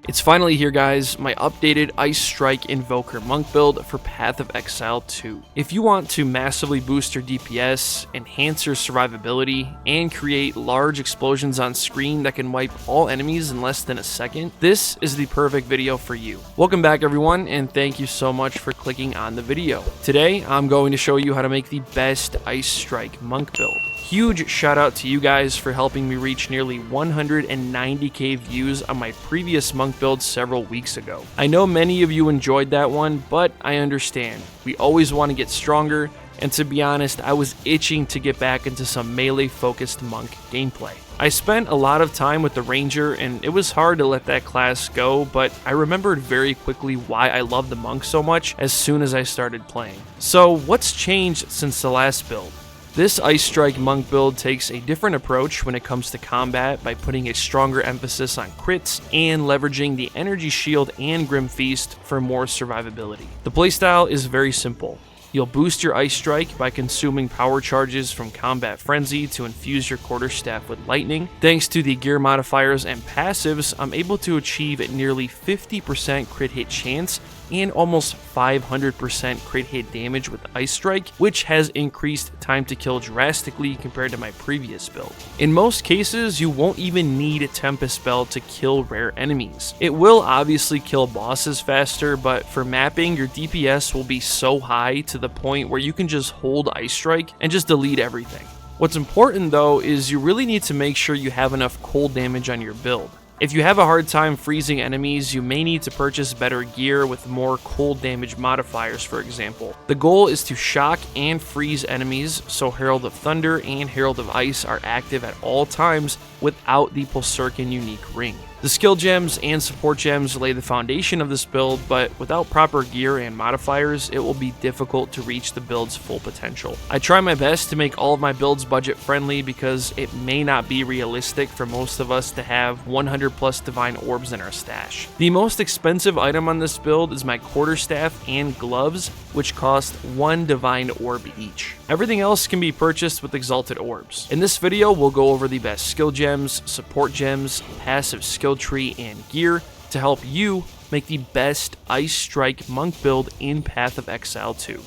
It's finally here, guys, my updated Ice Strike Invoker monk build for Path of Exile 2. If you want to massively boost your DPS, enhance your survivability, and create large explosions on screen that can wipe all enemies in less than a second, this is the perfect video for you. Welcome back, everyone, and thank you so much for clicking on the video. Today, I'm going to show you how to make the best Ice Strike monk build. Huge shout out to you guys for helping me reach nearly 190k views on my previous monk build several weeks ago. I know many of you enjoyed that one, but I understand. We always want to get stronger, and to be honest, I was itching to get back into some melee focused monk gameplay. I spent a lot of time with the ranger, and it was hard to let that class go, but I remembered very quickly why I love the monk so much as soon as I started playing. So what's changed since the last build? This Ice Strike monk build takes a different approach when it comes to combat by putting a stronger emphasis on crits and leveraging the energy shield and Grim Feast for more survivability. The playstyle is very simple. You'll boost your Ice Strike by consuming power charges from Combat Frenzy to infuse your quarterstaff with lightning. Thanks to the gear modifiers and passives, I'm able to achieve a nearly 50% crit hit chance and almost 500% crit hit damage with Ice Strike, which has increased time to kill drastically compared to my previous build. In most cases, you won't even need a Tempest spell to kill rare enemies. It will obviously kill bosses faster, but for mapping, your DPS will be so high to the point where you can just hold Ice Strike and just delete everything. What's important though is you really need to make sure you have enough cold damage on your build. If you have a hard time freezing enemies, you may need to purchase better gear with more cold damage modifiers, for example. The goal is to shock and freeze enemies, so Herald of Thunder and Herald of Ice are active at all times without the Pulsarkin unique ring. The skill gems and support gems lay the foundation of this build, but without proper gear and modifiers, it will be difficult to reach the build's full potential. I try my best to make all of my builds budget friendly because it may not be realistic for most of us to have 100 plus divine orbs in our stash. The most expensive item on this build is my quarterstaff and gloves, which cost 1 divine orb each. Everything else can be purchased with exalted orbs. In this video, we'll go over the best skill gems, support gems, passive skill tree, and gear to help you make the best Ice Strike monk build in Path of Exile 2.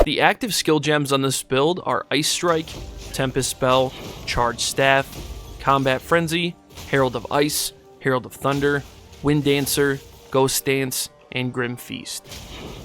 The active skill gems on this build are Ice Strike, Tempest Spell, Charged Staff, Combat Frenzy, Herald of Ice, Herald of Thunder, Wind Dancer, Ghost Dance, and Grim Feast.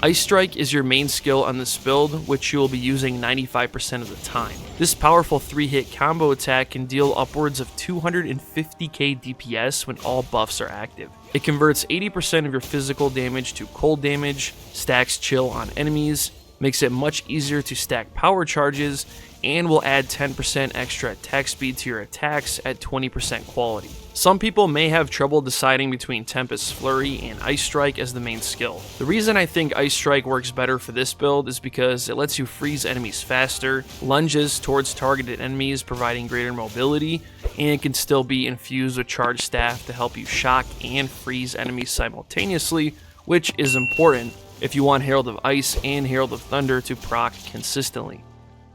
Ice Strike is your main skill on this build, which you will be using 95% of the time. This powerful 3-hit combo attack can deal upwards of 250k DPS when all buffs are active. It converts 80% of your physical damage to cold damage, stacks chill on enemies, makes it much easier to stack power charges, and will add 10% extra attack speed to your attacks at 20% quality. Some people may have trouble deciding between Tempest Flurry and Ice Strike as the main skill. The reason I think Ice Strike works better for this build is because it lets you freeze enemies faster, lunges towards targeted enemies providing greater mobility, and it can still be infused with Charged Staff to help you shock and freeze enemies simultaneously, which is important if you want Herald of Ice and Herald of Thunder to proc consistently.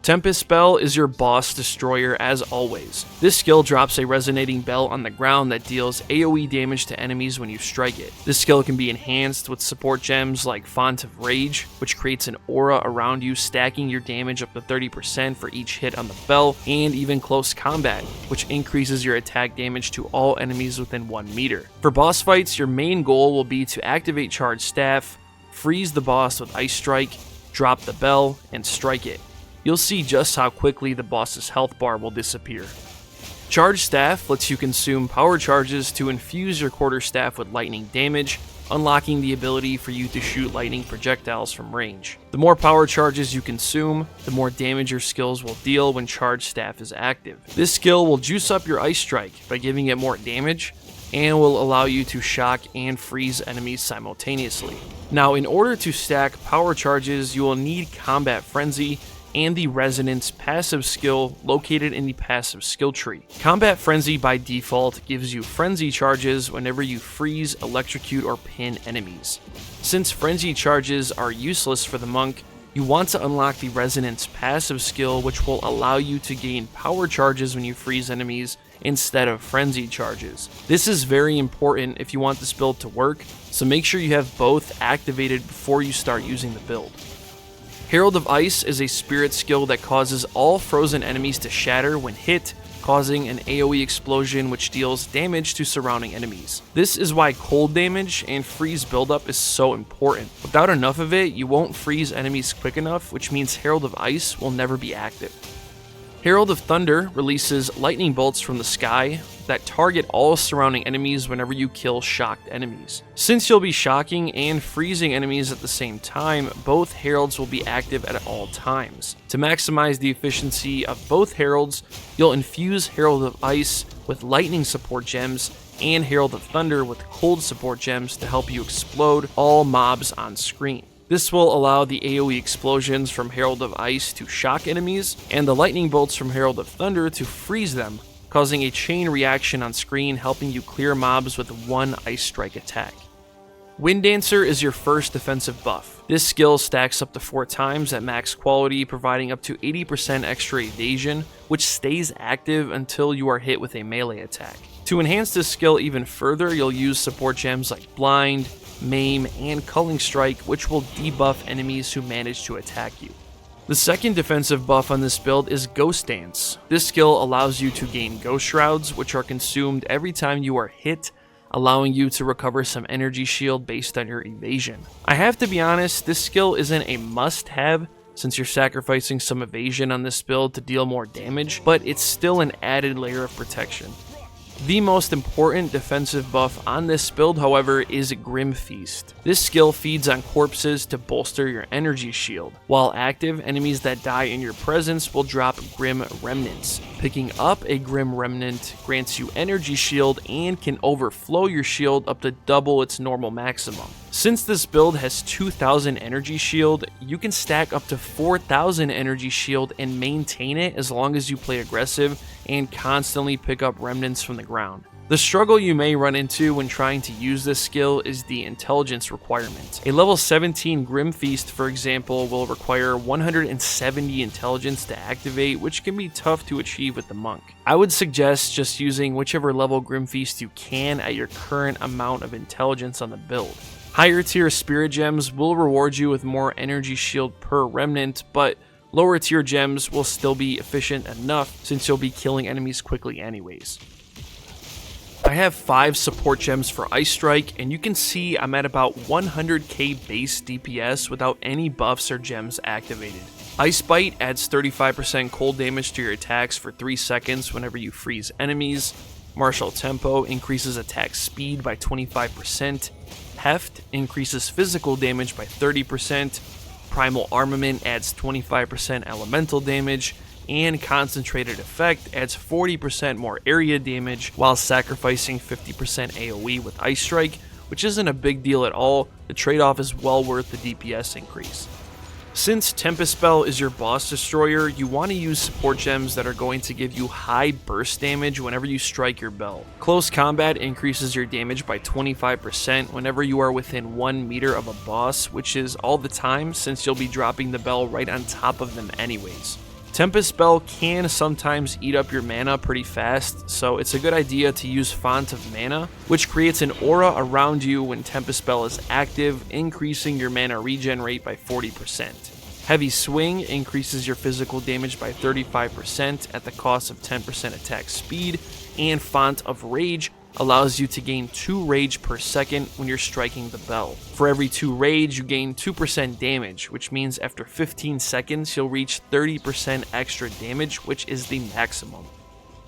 Tempest Spell is your boss destroyer as always. This skill drops a resonating bell on the ground that deals AoE damage to enemies when you strike it. This skill can be enhanced with support gems like Font of Rage, which creates an aura around you, stacking your damage up to 30% for each hit on the bell, and even Close Combat, which increases your attack damage to all enemies within 1 meter. For boss fights, your main goal will be to activate Charged Staff, freeze the boss with Ice Strike, drop the bell, and strike it. You'll see just how quickly the boss's health bar will disappear. Charged Staff lets you consume power charges to infuse your quarterstaff with lightning damage, unlocking the ability for you to shoot lightning projectiles from range. The more power charges you consume, the more damage your skills will deal when Charged Staff is active. This skill will juice up your Ice Strike by giving it more damage, and will allow you to shock and freeze enemies simultaneously. Now, in order to stack power charges, you will need Combat Frenzy and the Resonance passive skill located in the passive skill tree. Combat Frenzy by default gives you frenzy charges whenever you freeze, electrocute, or pin enemies. Since frenzy charges are useless for the monk, you want to unlock the Resonance passive skill, which will allow you to gain power charges when you freeze enemies instead of frenzy charges. This is very important if you want this build to work, so make sure you have both activated before you start using the build. Herald of Ice is a spirit skill that causes all frozen enemies to shatter when hit, causing an AoE explosion which deals damage to surrounding enemies. This is why cold damage and freeze buildup is so important. Without enough of it, you won't freeze enemies quick enough, which means Herald of Ice will never be active. Herald of Thunder releases lightning bolts from the sky that target all surrounding enemies whenever you kill shocked enemies. Since you'll be shocking and freezing enemies at the same time, both heralds will be active at all times. To maximize the efficiency of both heralds, you'll infuse Herald of Ice with lightning support gems and Herald of Thunder with cold support gems to help you explode all mobs on screen. This will allow the AoE explosions from Herald of Ice to shock enemies, and the lightning bolts from Herald of Thunder to freeze them, causing a chain reaction on screen, helping you clear mobs with one Ice Strike attack. Wind Dancer is your first defensive buff. This skill stacks up to 4 times at max quality, providing up to 80% extra evasion, which stays active until you are hit with a melee attack. To enhance this skill even further, you'll use support gems like Blind, Maim, and Culling Strike, which will debuff enemies who manage to attack you. The second defensive buff on this build is Ghost Dance. This skill allows you to gain Ghost Shrouds, which are consumed every time you are hit, allowing you to recover some energy shield based on your evasion. I have to be honest, this skill isn't a must-have since you're sacrificing some evasion on this build to deal more damage, but it's still an added layer of protection. The most important defensive buff on this build, however, is Grim Feast. This skill feeds on corpses to bolster your energy shield. While active, enemies that die in your presence will drop Grim Remnants. Picking up a Grim Remnant grants you energy shield and can overflow your shield up to double its normal maximum. Since this build has 2000 energy shield, you can stack up to 4000 energy shield and maintain it as long as you play aggressive and constantly pick up remnants from the ground. The struggle you may run into when trying to use this skill is the intelligence requirement. A level 17 Grim Feast, for example, will require 170 intelligence to activate, which can be tough to achieve with the monk. I would suggest just using whichever level Grim Feast you can at your current amount of intelligence on the build. Higher tier spirit gems will reward you with more energy shield per remnant, but lower tier gems will still be efficient enough since you'll be killing enemies quickly anyways. I have 5 support gems for Ice Strike, and you can see I'm at about 100k base DPS without any buffs or gems activated. Ice Bite adds 35% cold damage to your attacks for 3 seconds whenever you freeze enemies. Martial Tempo increases attack speed by 25%. Heft increases physical damage by 30%. Primal Armament adds 25% elemental damage. And Concentrated Effect adds 40% more area damage while sacrificing 50% AoE with Ice Strike, which isn't a big deal at all. The trade-off is well worth the DPS increase. Since Tempest Spell is your boss destroyer, you want to use support gems that are going to give you high burst damage whenever you strike your bell. Close Combat increases your damage by 25% whenever you are within 1 meter of a boss, which is all the time since you'll be dropping the bell right on top of them anyways. Tempest Spell can sometimes eat up your mana pretty fast, so it's a good idea to use Font of Mana, which creates an aura around you when Tempest Spell is active, increasing your mana regen rate by 40%. Heavy Swing increases your physical damage by 35% at the cost of 10% attack speed, and Font of Rage allows you to gain 2 rage per second when you're striking the bell. For every 2 rage, you gain 2% damage, which means after 15 seconds, you'll reach 30% extra damage, which is the maximum.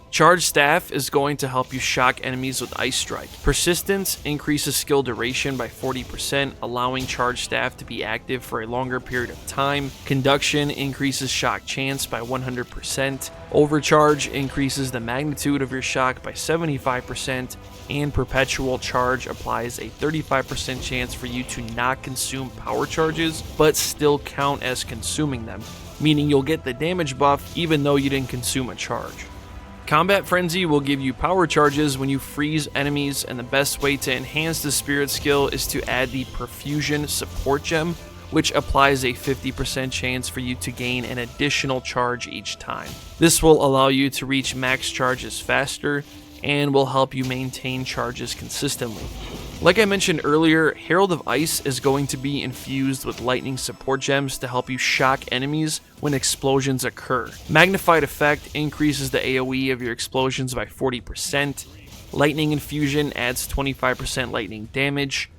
Charge Staff is going to help you shock enemies with Ice Strike. Persistence increases skill duration by 40%, allowing Charge Staff to be active for a longer period of time. Conduction increases shock chance by 100%. Overcharge increases the magnitude of your shock by 75%. And Perpetual Charge applies a 35% chance for you to not consume power charges, but still count as consuming them, meaning you'll get the damage buff even though you didn't consume a charge. Combat Frenzy will give you power charges when you freeze enemies, and the best way to enhance the spirit skill is to add the Perfusion support gem, which applies a 50% chance for you to gain an additional charge each time. This will allow you to reach max charges faster and will help you maintain charges consistently. Like I mentioned earlier, Herald of Ice is going to be infused with lightning support gems to help you shock enemies when explosions occur. Magnified Effect increases the AoE of your explosions by 40%. Lightning Infusion adds 25% lightning damage.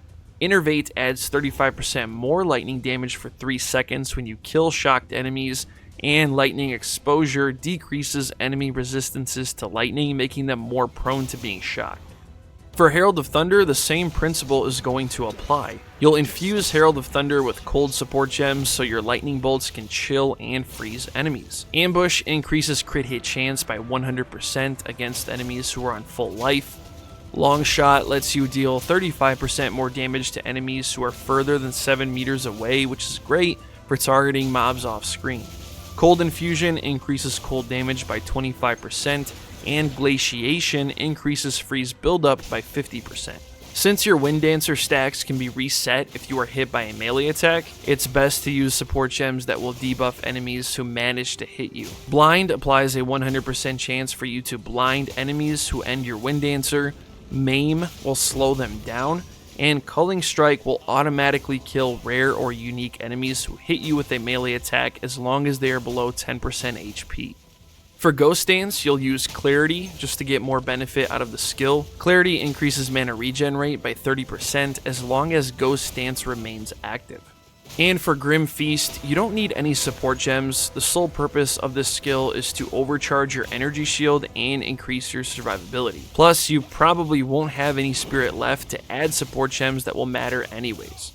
Innervate adds 35% more lightning damage for 3 seconds when you kill shocked enemies. And Lightning Exposure decreases enemy resistances to lightning, making them more prone to being shocked. For Herald of Thunder, the same principle is going to apply. You'll infuse Herald of Thunder with cold support gems so your lightning bolts can chill and freeze enemies. Ambush increases crit hit chance by 100% against enemies who are on full life. Long Shot lets you deal 35% more damage to enemies who are further than 7 meters away, which is great for targeting mobs off screen. Cold Infusion increases cold damage by 25%, and Glaciation increases freeze buildup by 50%. Since your Wind Dancer stacks can be reset if you are hit by a melee attack, it's best to use support gems that will debuff enemies who manage to hit you. Blind applies a 100% chance for you to blind enemies who end your Wind Dancer, Maim will slow them down, and Culling Strike will automatically kill rare or unique enemies who hit you with a melee attack as long as they are below 10% HP. For Ghost Dance, you'll use Clarity just to get more benefit out of the skill. Clarity increases mana regen rate by 30% as long as Ghost Dance remains active. And for Grim Feast, you don't need any support gems. The sole purpose of this skill is to overcharge your energy shield and increase your survivability. Plus, you probably won't have any spirit left to add support gems that will matter anyways.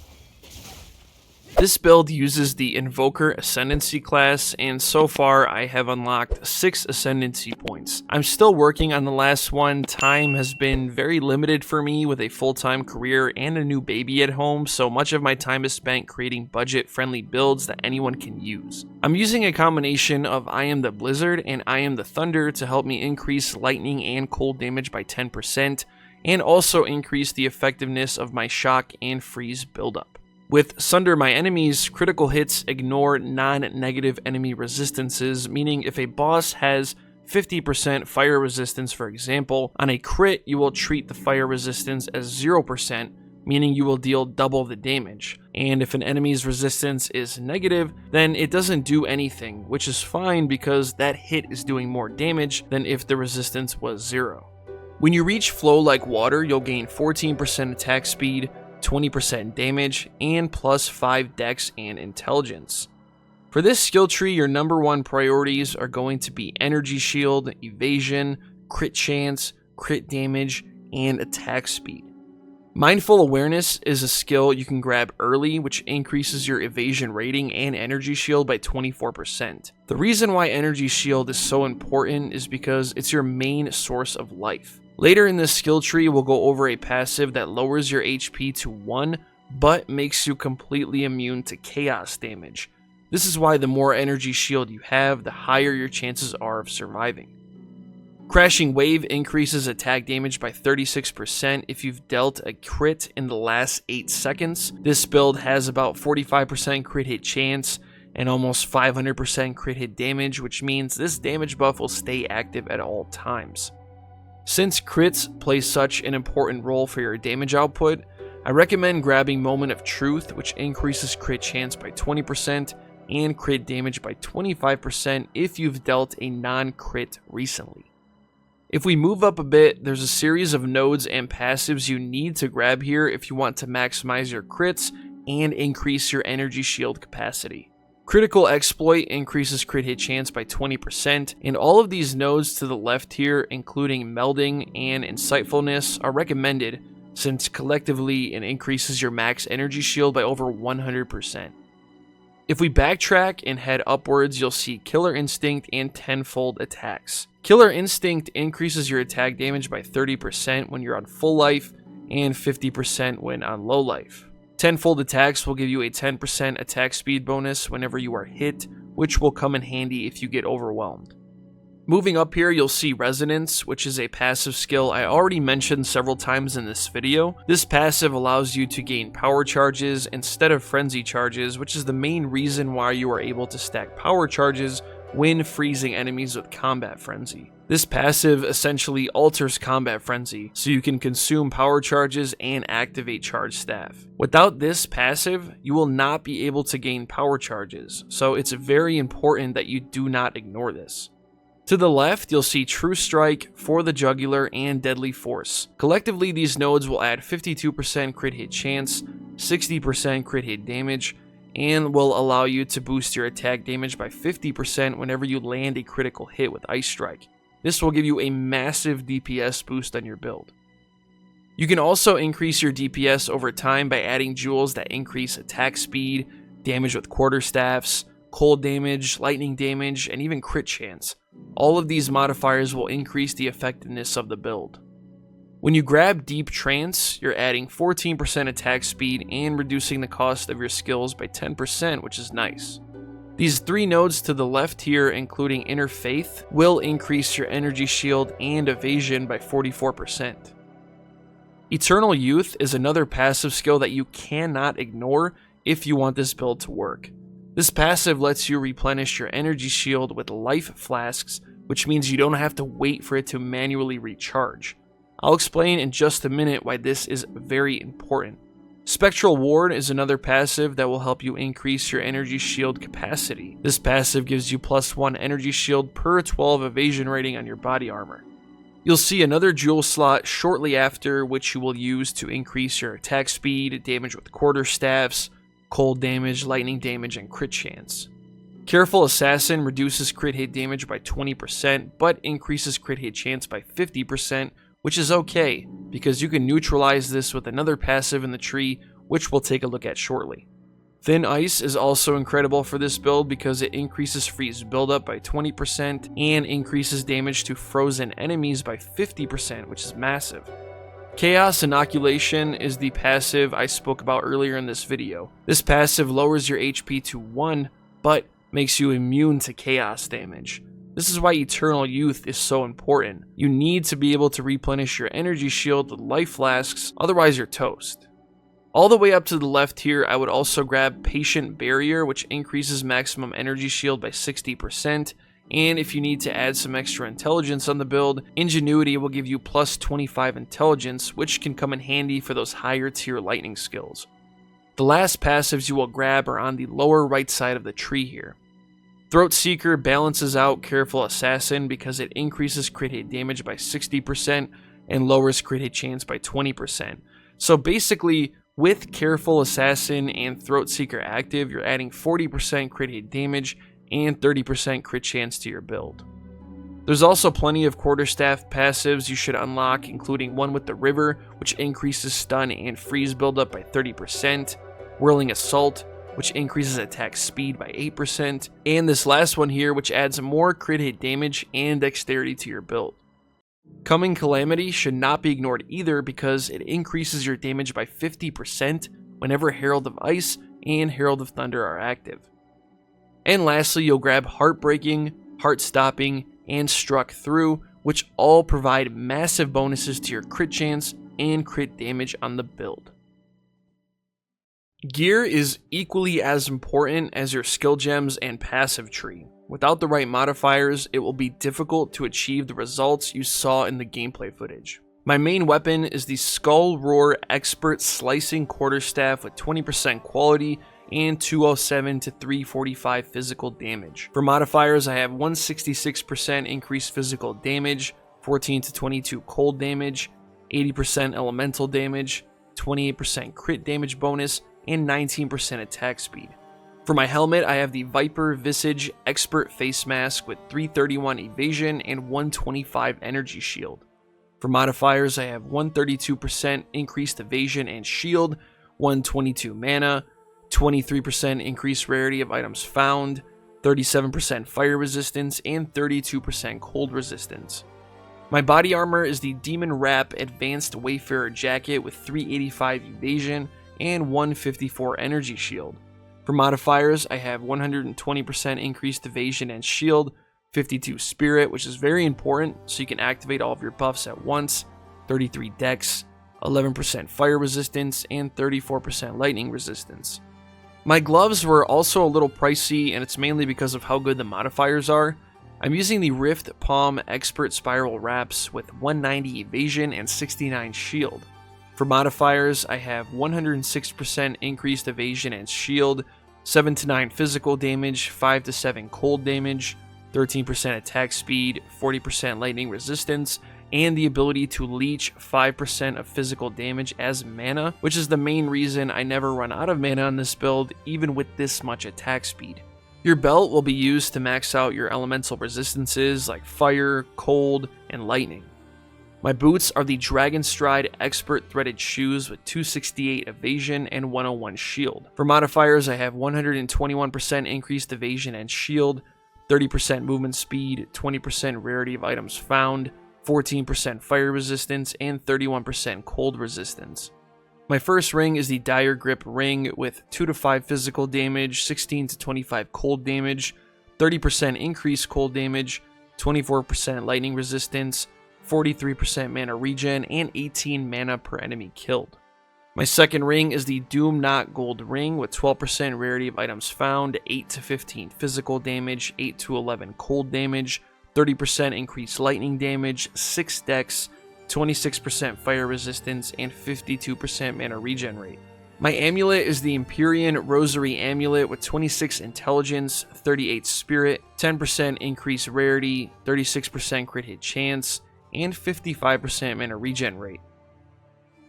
This build uses the Invoker Ascendancy class, and so far I have unlocked 6 Ascendancy points. I'm still working on the last one. Time has been very limited for me with a full-time career and a new baby at home, so much of my time is spent creating budget-friendly builds that anyone can use. I'm using a combination of I Am the Blizzard and I Am the Thunder to help me increase lightning and cold damage by 10%, and also increase the effectiveness of my shock and freeze buildup. With Sunder My Enemies, critical hits ignore non-negative enemy resistances, meaning if a boss has 50% fire resistance, for example, on a crit you will treat the fire resistance as 0%, meaning you will deal double the damage. And if an enemy's resistance is negative, then it doesn't do anything, which is fine because that hit is doing more damage than if the resistance was 0. When you reach Flow Like Water, you'll gain 14% attack speed, 20% damage, and plus 5 dex and intelligence. For this skill tree, your number 1 priorities are going to be energy shield, evasion, crit chance, crit damage, and attack speed. Mindful Awareness is a skill you can grab early, which increases your evasion rating and energy shield by 24%. The reason why energy shield is so important is because it's your main source of life. Later in this skill tree, we'll go over a passive that lowers your HP to 1, but makes you completely immune to chaos damage. This is why the more energy shield you have, the higher your chances are of surviving. Crashing Wave increases attack damage by 36% if you've dealt a crit in the last 8 seconds. This build has about 45% crit hit chance and almost 500% crit hit damage, which means this damage buff will stay active at all times. Since crits play such an important role for your damage output, I recommend grabbing Moment of Truth, which increases crit chance by 20% and crit damage by 25% if you've dealt a non-crit recently. If we move up a bit, there's a series of nodes and passives you need to grab here if you want to maximize your crits and increase your energy shield capacity. Critical Exploit increases crit hit chance by 20%, and all of these nodes to the left here, including Melding and Insightfulness, are recommended since collectively it increases your max energy shield by over 100%. If we backtrack and head upwards, you'll see Killer Instinct and Tenfold attacks. Killer Instinct increases your attack damage by 30% when you're on full life and 50% when on low life. Tenfold attacks will give you a 10% attack speed bonus whenever you are hit, which will come in handy if you get overwhelmed. Moving up here, you'll see Resonance, which is a passive skill I already mentioned several times in this video. This passive allows you to gain power charges instead of frenzy charges, which is the main reason why you are able to stack power charges when freezing enemies with Combat Frenzy. This passive essentially alters Combat Frenzy, so you can consume power charges and activate Charge Staff. Without this passive, you will not be able to gain power charges, so it's very important that you do not ignore this. To the left, you'll see True Strike, For the Jugular, and Deadly Force. Collectively, these nodes will add 52% crit hit chance, 60% crit hit damage, and will allow you to boost your attack damage by 50% whenever you land a critical hit with Ice Strike. This will give you a massive DPS boost on your build. You can also increase your DPS over time by adding jewels that increase attack speed, damage with quarterstaffs, cold damage, lightning damage, and even crit chance. All of these modifiers will increase the effectiveness of the build. When you grab Deep Trance, you're adding 14% attack speed and reducing the cost of your skills by 10%, which is nice. These three nodes to the left here, including Inner Faith, will increase your energy shield and evasion by 44%. Eternal Youth is another passive skill that you cannot ignore if you want this build to work. This passive lets you replenish your energy shield with life flasks, which means you don't have to wait for it to manually recharge. I'll explain in just a minute why this is very important. Spectral Ward is another passive that will help you increase your energy shield capacity. This passive gives you +1 energy shield per 12 evasion rating on your body armor. You'll see another jewel slot shortly after, which you will use to increase your attack speed, damage with quarterstaffs, cold damage, lightning damage, and crit chance. Careful Assassin reduces crit hit damage by 20%, but increases crit hit chance by 50%, which is okay, because you can neutralize this with another passive in the tree, which we'll take a look at shortly. Thin Ice is also incredible for this build because it increases freeze buildup by 20% and increases damage to frozen enemies by 50%, which is massive. Chaos Inoculation is the passive I spoke about earlier in this video. This passive lowers your HP to 1, but makes you immune to chaos damage. This is why Eternal Youth is so important. You need to be able to replenish your energy shield with life flasks, otherwise you're toast. All the way up to the left here, I would also grab Patient Barrier, which increases maximum energy shield by 60%, and if you need to add some extra intelligence on the build, Ingenuity will give you +25 intelligence, which can come in handy for those higher tier lightning skills. The last passives you will grab are on the lower right side of the tree here. Throat Seeker balances out Careful Assassin because it increases crit hit damage by 60% and lowers crit hit chance by 20%. So basically, with Careful Assassin and Throat Seeker active, you're adding 40% crit hit damage and 30% crit chance to your build. There's also plenty of quarterstaff passives you should unlock, including one with the River, which increases stun and freeze buildup by 30%, Whirling Assault, which increases attack speed by 8%, and this last one here, which adds more crit hit damage and dexterity to your build. Coming Calamity should not be ignored either because it increases your damage by 50% whenever Herald of Ice and Herald of Thunder are active. And lastly, you'll grab Heartbreaking, Heart Stopping, and Struck Through, which all provide massive bonuses to your crit chance and crit damage on the build. Gear is equally as important as your skill gems and passive tree. Without the right modifiers, it will be difficult to achieve the results you saw in the gameplay footage. My main weapon is the Skull Roar Expert Slicing Quarterstaff with 20% quality and 207 to 345 physical damage. For modifiers, I have 166% increased physical damage, 14 to 22 cold damage, 80% elemental damage, 28% crit damage bonus, and 19% attack speed. For my helmet, I have the Viper Visage Expert Face Mask with 331 evasion and 125 energy shield. For modifiers, I have 132% increased evasion and shield, 122 mana, 23% increased rarity of items found, 37% fire resistance, and 32% cold resistance. My body armor is the Demon Wrap Advanced Wayfarer Jacket with 385 evasion and 154 energy shield. For modifiers, I have 120% increased evasion and shield, 52 spirit, which is very important so you can activate all of your buffs at once, 33 dex, 11% fire resistance, and 34% lightning resistance. My gloves were also a little pricey, and it's mainly because of how good the modifiers are. I'm using the Rift Palm Expert Spiral Wraps with 190 evasion and 69 shield. For modifiers, I have 106% increased evasion and shield, 7 to 9 physical damage, 5 to 7 cold damage, 13% attack speed, 40% lightning resistance, and the ability to leech 5% of physical damage as mana, which is the main reason I never run out of mana on this build, even with this much attack speed. Your belt will be used to max out your elemental resistances like fire, cold, and lightning. My boots are the Dragon Stride Expert Threaded Shoes with 268 evasion and 101 shield. For modifiers, I have 121% increased evasion and shield, 30% movement speed, 20% rarity of items found, 14% fire resistance, and 31% cold resistance. My first ring is the Dire Grip Ring with 2 to 5 physical damage, 16 to 25 cold damage, 30% increased cold damage, 24% lightning resistance, 43% mana regen, and 18 mana per enemy killed. My second ring is the Doom Knot Gold Ring with 12% rarity of items found, 8 to 15 physical damage, 8 to 11 cold damage, 30% increased lightning damage, 6 dex, 26% fire resistance, and 52% mana regen rate. My amulet is the Empyrean Rosary Amulet with 26 intelligence, 38 spirit, 10% increased rarity, 36% crit hit chance, and 55% mana regen rate.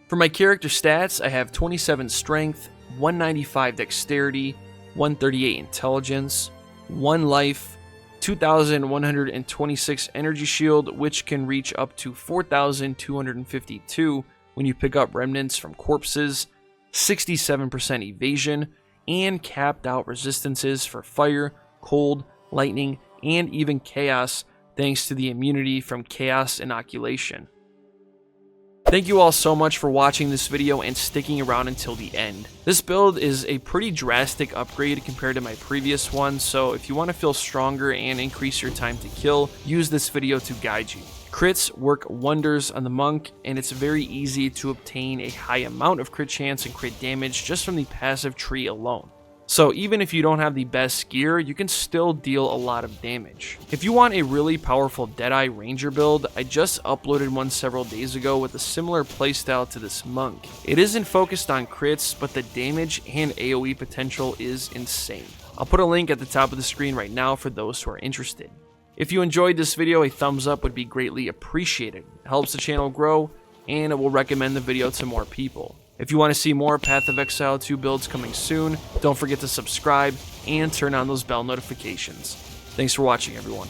For my character stats, I have 27 strength, 195 dexterity, 138 intelligence, 1 life, 2,126 energy shield, which can reach up to 4,252 when you pick up remnants from corpses, 67% evasion, and capped out resistances for fire, cold, lightning, and even chaos, thanks to the immunity from chaos inoculation. Thank you all so much for watching this video and sticking around until the end. This build is a pretty drastic upgrade compared to my previous one, so if you want to feel stronger and increase your time to kill, use this video to guide you. Crits work wonders on the monk, and it's very easy to obtain a high amount of crit chance and crit damage just from the passive tree alone. So even if you don't have the best gear, you can still deal a lot of damage. If you want a really powerful Deadeye Ranger build, I just uploaded one several days ago with a similar playstyle to this monk. It isn't focused on crits, but the damage and AoE potential is insane. I'll put a link at the top of the screen right now for those who are interested. If you enjoyed this video, a thumbs up would be greatly appreciated. It helps the channel grow, and it will recommend the video to more people. If you want to see more Path of Exile 2 builds coming soon, don't forget to subscribe and turn on those bell notifications. Thanks for watching, everyone.